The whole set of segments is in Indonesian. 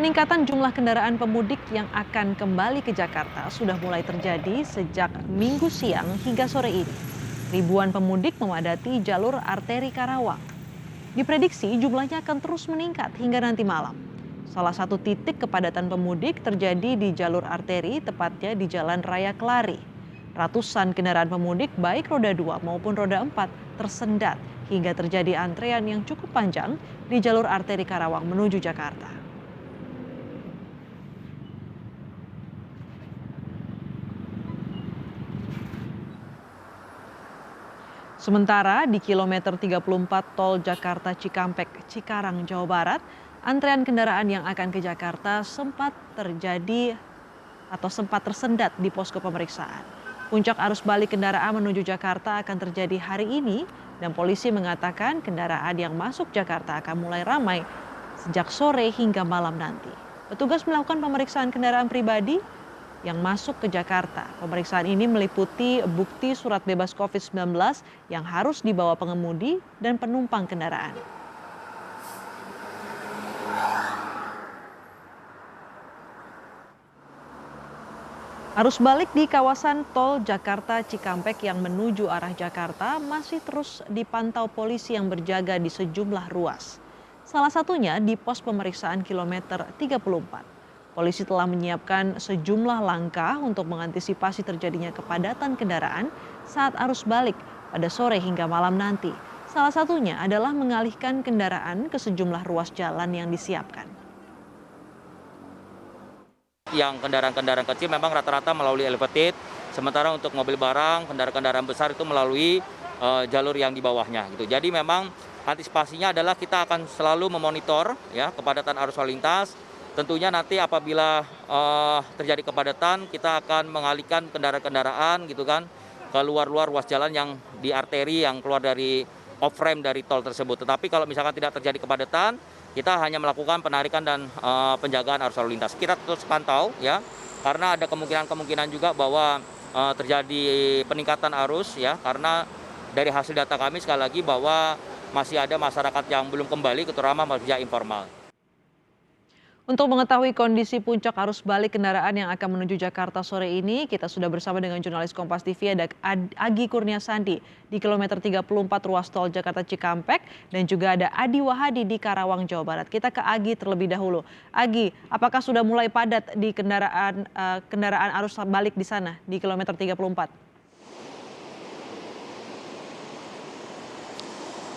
Peningkatan jumlah kendaraan pemudik yang akan kembali ke Jakarta sudah mulai terjadi sejak Minggu siang hingga sore ini. Ribuan pemudik memadati jalur arteri Karawang. Diprediksi jumlahnya akan terus meningkat hingga nanti malam. Salah satu titik kepadatan pemudik terjadi di jalur arteri, tepatnya di Jalan Raya Kelari. Ratusan kendaraan pemudik baik roda 2 maupun roda 4 tersendat hingga terjadi antrean yang cukup panjang di jalur arteri Karawang menuju Jakarta. Sementara di kilometer 34 tol Jakarta Cikampek, Cikarang, Jawa Barat, antrean kendaraan yang akan ke Jakarta sempat terjadi atau sempat tersendat di posko pemeriksaan. Puncak arus balik kendaraan menuju Jakarta akan terjadi hari ini dan polisi mengatakan kendaraan yang masuk Jakarta akan mulai ramai sejak sore hingga malam nanti. Petugas melakukan pemeriksaan kendaraan pribadi yang masuk ke Jakarta. Pemeriksaan ini meliputi bukti surat bebas COVID-19 yang harus dibawa pengemudi dan penumpang kendaraan. Arus balik di kawasan tol Jakarta Cikampek yang menuju arah Jakarta masih terus dipantau polisi yang berjaga di sejumlah ruas. Salah satunya di pos pemeriksaan kilometer 34. Polisi telah menyiapkan sejumlah langkah untuk mengantisipasi terjadinya kepadatan kendaraan saat arus balik pada sore hingga malam nanti. Salah satunya adalah mengalihkan kendaraan ke sejumlah ruas jalan yang disiapkan. Yang kendaraan-kendaraan kecil memang rata-rata melalui elevated, sementara untuk mobil barang, kendaraan-kendaraan besar itu melalui jalur yang di bawahnya gitu. Jadi memang antisipasinya adalah kita akan selalu memonitor ya kepadatan arus lalu lintas. Tentunya nanti apabila terjadi kepadatan, kita akan mengalihkan kendaraan-kendaraan gitu kan ke luar-luar ruas jalan yang di arteri yang keluar dari off-ramp dari tol tersebut. Tetapi kalau misalkan tidak terjadi kepadatan, kita hanya melakukan penarikan dan penjagaan arus lalu lintas. Kita terus pantau ya, karena ada kemungkinan juga bahwa terjadi peningkatan arus ya, karena dari hasil data kami sekali lagi bahwa masih ada masyarakat yang belum kembali terutama kerja informal. Untuk mengetahui kondisi puncak arus balik kendaraan yang akan menuju Jakarta sore ini, kita sudah bersama dengan jurnalis Kompas TV ada Agi Kurniasandi di kilometer 34 ruas tol Jakarta Cikampek dan juga ada Adi Wahadi di Karawang, Jawa Barat. Kita ke Agi terlebih dahulu. Agi, apakah sudah mulai padat di kendaraan arus balik di sana di kilometer 34?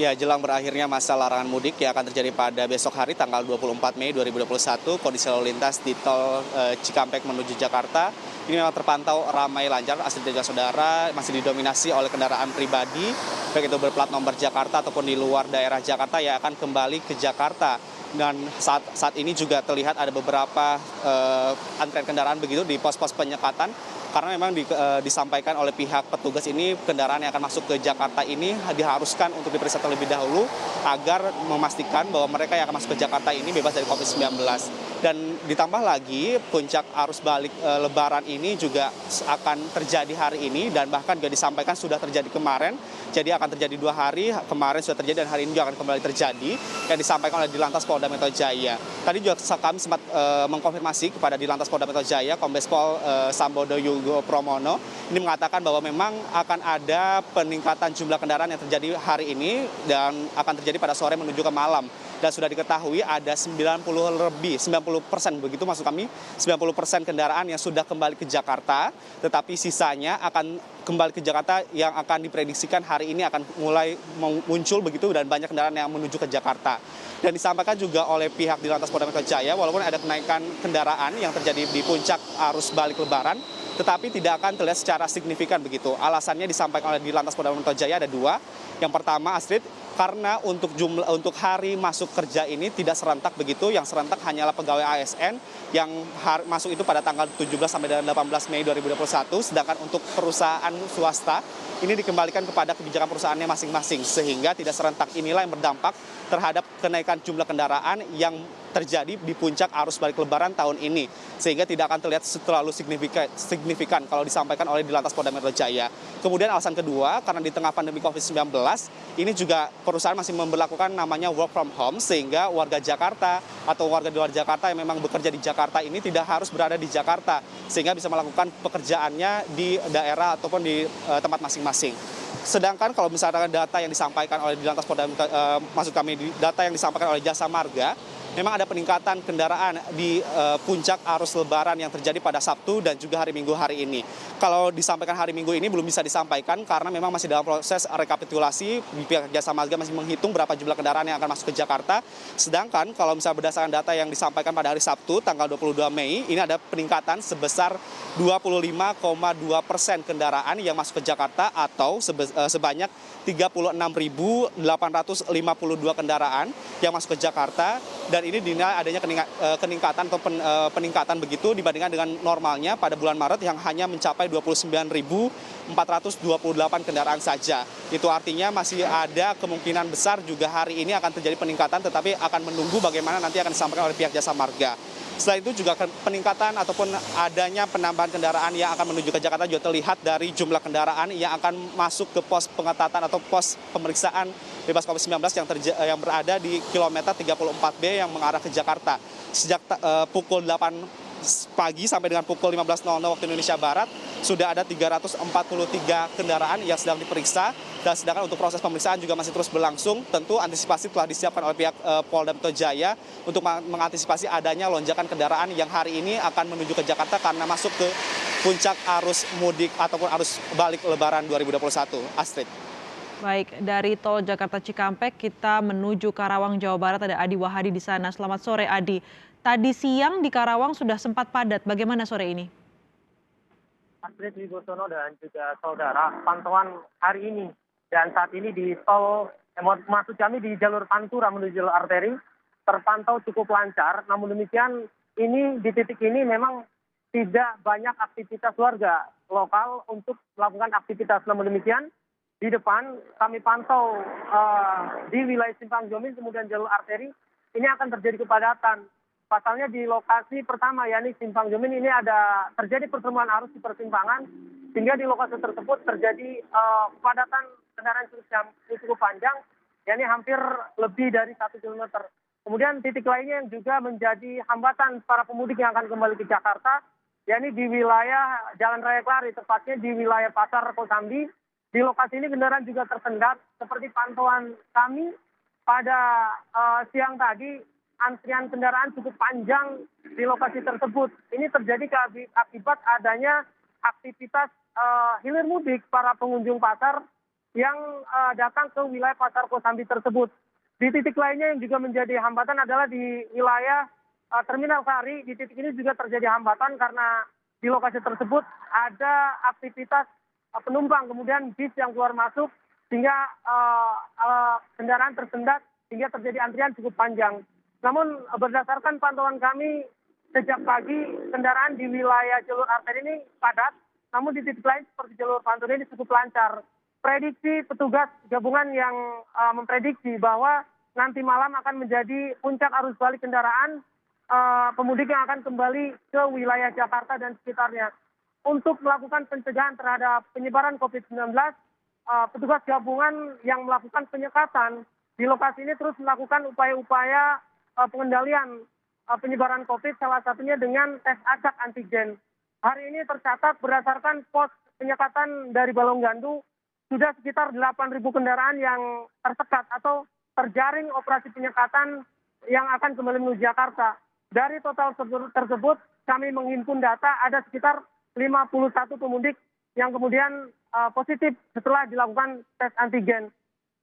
Ya, jelang berakhirnya masa larangan mudik yang akan terjadi pada besok hari tanggal 24 Mei 2021, kondisi lalu lintas di tol Cikampek menuju Jakarta ini memang terpantau ramai lancar. Asli dan saudara masih didominasi oleh kendaraan pribadi, baik itu berplat nomor Jakarta ataupun di luar daerah Jakarta yang akan kembali ke Jakarta. Dan saat ini juga terlihat ada beberapa antrean kendaraan begitu di pos-pos penyekatan. Karena memang disampaikan oleh pihak petugas ini kendaraan yang akan masuk ke Jakarta ini diharuskan untuk diperiksa terlebih dahulu agar memastikan bahwa mereka yang akan masuk ke Jakarta ini bebas dari COVID-19. Dan ditambah lagi puncak arus balik Lebaran ini juga akan terjadi hari ini dan bahkan juga disampaikan sudah terjadi kemarin. Jadi akan terjadi 2 hari, kemarin sudah terjadi dan hari ini juga akan kembali terjadi yang disampaikan oleh Dirlantas Polda Metro Jaya. Tadi juga kami sempat mengkonfirmasi kepada Dirlantas Polda Metro Jaya, Kombes Pol Sambodo Yugo Promono, ini mengatakan bahwa memang akan ada peningkatan jumlah kendaraan yang terjadi hari ini dan akan terjadi pada sore menuju ke malam. Dan sudah diketahui ada 90% begitu maksud kami, 90% kendaraan yang sudah kembali ke Jakarta, tetapi sisanya akan kembali ke Jakarta yang akan diprediksikan hari ini akan mulai muncul begitu dan banyak kendaraan yang menuju ke Jakarta. Dan disampaikan juga oleh pihak Dirlantas Polda Metro Jaya, walaupun ada kenaikan kendaraan yang terjadi di puncak arus balik Lebaran, tetapi tidak akan terlihat secara signifikan begitu. Alasannya disampaikan oleh Dirlantas Polda Metro Jaya ada 2. Yang pertama, Astrid, karena untuk hari masuk kerja ini tidak serentak begitu, yang serentak hanyalah pegawai ASN yang masuk itu pada tanggal 17 sampai dengan 18 Mei 2021, sedangkan untuk perusahaan swasta ini dikembalikan kepada kebijakan perusahaannya masing-masing, sehingga tidak serentak. Inilah yang berdampak terhadap kenaikan jumlah kendaraan yang terjadi di puncak arus balik lebaran tahun ini, sehingga tidak akan terlihat terlalu signifikan kalau disampaikan oleh di Lantas Polda Metro Jaya. Kemudian alasan kedua, karena di tengah pandemi COVID-19, ini juga perusahaan masih memberlakukan namanya work from home, sehingga warga Jakarta atau warga di luar Jakarta yang memang bekerja di Jakarta ini tidak harus berada di Jakarta, sehingga bisa melakukan pekerjaannya di daerah ataupun di tempat masing-masing. Sedangkan kalau misalnya data yang disampaikan oleh di Lantas Polda, maksud kami data yang disampaikan oleh Jasa Marga, memang ada peningkatan kendaraan di puncak arus lebaran yang terjadi pada Sabtu dan juga hari Minggu hari ini. Kalau disampaikan hari Minggu ini belum bisa disampaikan karena memang masih dalam proses rekapitulasi. Pihak Jasa Marga masih menghitung berapa jumlah kendaraan yang akan masuk ke Jakarta. Sedangkan kalau misalnya berdasarkan data yang disampaikan pada hari Sabtu tanggal 22 Mei, ini ada peningkatan sebesar 25,2% kendaraan yang masuk ke Jakarta atau sebanyak 36.852 kendaraan yang masuk ke Jakarta, dan ini dinilai adanya peningkatan atau peningkatan begitu dibandingkan dengan normalnya pada bulan Maret yang hanya mencapai 29.428 kendaraan saja. Itu artinya masih ada kemungkinan besar juga hari ini akan terjadi peningkatan, tetapi akan menunggu bagaimana nanti akan disampaikan oleh pihak Jasa Marga. Selain itu juga peningkatan ataupun adanya penambahan kendaraan yang akan menuju ke Jakarta juga terlihat dari jumlah kendaraan yang akan masuk ke pos pengetatan atau pos pemeriksaan bebas COVID-19 yang berada di kilometer 34B yang mengarah ke Jakarta. Sejak pukul 8 pagi sampai dengan pukul 15.00 waktu Indonesia Barat, sudah ada 343 kendaraan yang sedang diperiksa, dan sedangkan untuk proses pemeriksaan juga masih terus berlangsung. Tentu antisipasi telah disiapkan oleh pihak Polda Metro Jaya untuk mengantisipasi adanya lonjakan kendaraan yang hari ini akan menuju ke Jakarta karena masuk ke puncak arus mudik ataupun arus balik Lebaran 2021. Astrid. Baik, dari tol Jakarta Cikampek kita menuju Karawang, Jawa Barat. Ada Adi Wahadi di sana. Selamat sore, Adi. Tadi siang di Karawang sudah sempat padat. Bagaimana sore ini? Astrid Wibosono dan juga saudara, pantauan hari ini dan saat ini di tol, maksud kami di jalur Pantura menuju jalur arteri, terpantau cukup lancar. Namun demikian, ini di titik ini memang tidak banyak aktivitas warga lokal untuk melakukan aktivitas. Namun demikian, di depan kami pantau di wilayah Simpang Jomin kemudian jalur arteri ini akan terjadi kepadatan. Pasalnya di lokasi pertama yakni Simpang Jomin ini ada terjadi pertemuan arus di persimpangan, sehingga di lokasi tersebut terjadi kepadatan kendaraan cukup panjang, yakni hampir lebih dari 1 kilometer. Kemudian titik lainnya yang juga menjadi hambatan para pemudik yang akan kembali ke Jakarta, yakni di wilayah Jalan Raya Kelari, tepatnya di wilayah Pasar Kosambi. Di lokasi ini kendaraan juga tersendat, seperti pantauan kami pada siang tadi, antrian kendaraan cukup panjang di lokasi tersebut. Ini terjadi akibat adanya aktivitas hilir mudik para pengunjung pasar yang datang ke wilayah Pasar Kosambi tersebut. Di titik lainnya yang juga menjadi hambatan adalah di wilayah Terminal Sari. Di titik ini juga terjadi hambatan karena di lokasi tersebut ada aktivitas penumpang, kemudian bis yang keluar masuk, sehingga kendaraan tersendat, sehingga terjadi antrian cukup panjang. Namun berdasarkan pantauan kami sejak pagi, kendaraan di wilayah jalur arteri ini padat, namun di titik lain seperti jalur Pantura ini cukup lancar. Prediksi petugas gabungan yang memprediksi bahwa nanti malam akan menjadi puncak arus balik kendaraan pemudik yang akan kembali ke wilayah Jakarta dan sekitarnya. Untuk melakukan pencegahan terhadap penyebaran COVID-19, petugas gabungan yang melakukan penyekatan di lokasi ini terus melakukan upaya-upaya pengendalian penyebaran COVID, salah satunya dengan tes acak antigen. Hari ini tercatat berdasarkan pos penyekatan dari Balonggandu, sudah sekitar 8.000 kendaraan yang tersekat atau terjaring operasi penyekatan yang akan kembali menuju Jakarta. Dari total tersebut, kami menghimpun data ada sekitar 51 pemudik yang kemudian positif setelah dilakukan tes antigen.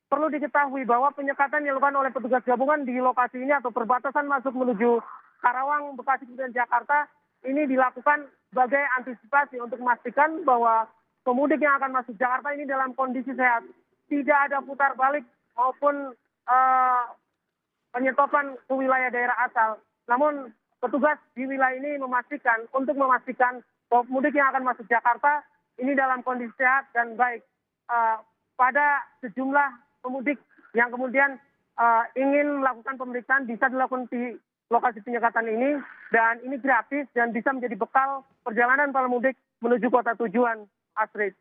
Perlu diketahui bahwa penyekatan yang dilakukan oleh petugas gabungan di lokasi ini atau perbatasan masuk menuju Karawang, Bekasi, dan Jakarta ini dilakukan sebagai antisipasi untuk memastikan bahwa pemudik yang akan masuk Jakarta ini dalam kondisi sehat. Tidak ada putar balik maupun penyetopan ke wilayah daerah asal. Namun petugas di wilayah ini memastikan bahwa pemudik yang akan masuk Jakarta ini dalam kondisi sehat dan baik. Pada sejumlah pemudik yang kemudian ingin melakukan pemeriksaan bisa dilakukan di lokasi penyekatan ini, dan ini gratis dan bisa menjadi bekal perjalanan para mudik menuju kota tujuan. Astrid.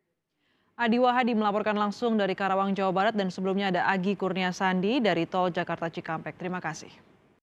Adi Wahadi melaporkan langsung dari Karawang, Jawa Barat, dan sebelumnya ada Agi Kurnia Sandi dari Tol Jakarta Cikampek. Terima kasih.